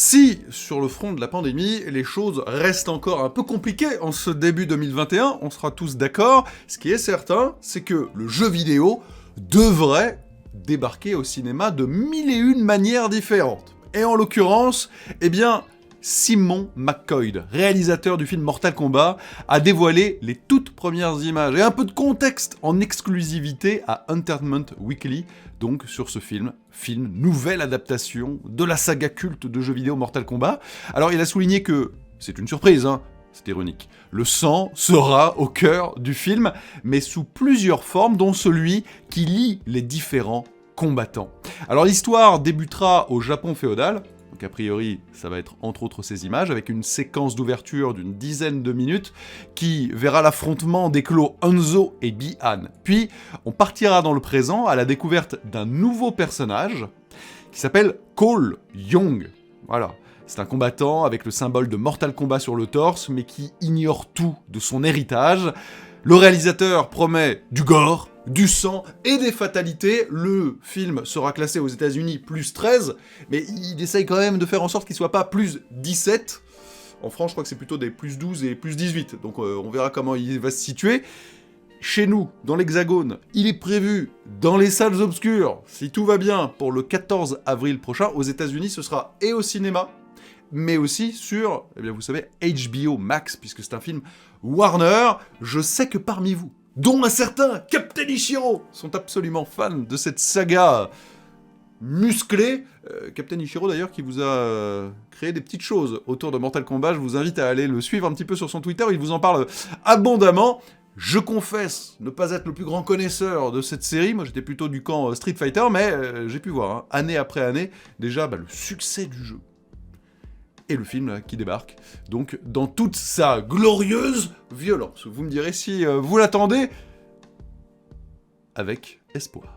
Si, sur le front de la pandémie, les choses restent encore un peu compliquées en ce début 2021, on sera tous d'accord, ce qui est certain, c'est que le jeu vidéo devrait débarquer au cinéma de mille et une manières différentes. Et en l'occurrence, eh bien, Simon McCoy, réalisateur du film Mortal Kombat, a dévoilé les toutes premières images et un peu de contexte en exclusivité à Entertainment Weekly, donc sur ce film, nouvelle adaptation de la saga culte de jeux vidéo Mortal Kombat. Alors il a souligné que, c'est une surprise, hein, c'est ironique, le sang sera au cœur du film, mais sous plusieurs formes, dont celui qui lie les différents combattants. Alors l'histoire débutera au Japon féodal, donc a priori ça va être entre autres ces images, avec une séquence d'ouverture d'une dizaine de minutes qui verra l'affrontement des clans Hanzo et Bi-Han. Puis on partira dans le présent à la découverte d'un nouveau personnage qui s'appelle Cole Young. Voilà. C'est un combattant avec le symbole de Mortal Kombat sur le torse, mais qui ignore tout de son héritage. Le réalisateur promet du gore, du sang et des fatalités. Le film sera classé aux États-Unis plus 13, mais il essaye quand même de faire en sorte qu'il soit pas plus 17. En France, je crois que c'est plutôt des plus 12 et plus 18, donc on verra comment il va se situer. Chez nous, dans l'Hexagone, il est prévu dans les salles obscures, si tout va bien, pour le 14 avril prochain. Aux États-Unis, ce sera et au cinéma, mais aussi sur, eh bien vous savez, HBO Max, puisque c'est un film Warner. Je sais que parmi vous, dont un certain Captain Ichiro, sont absolument fans de cette saga musclée. Captain Ichiro d'ailleurs qui vous a créé des petites choses autour de Mortal Kombat. Je vous invite à aller le suivre un petit peu sur son Twitter, il vous en parle abondamment. Je confesse ne pas être le plus grand connaisseur de cette série, moi j'étais plutôt du camp Street Fighter, mais j'ai pu voir, hein, année après année, déjà le succès du jeu. Et le film là, qui débarque, donc dans toute sa glorieuse violence. Vous me direz si vous l'attendez avec espoir.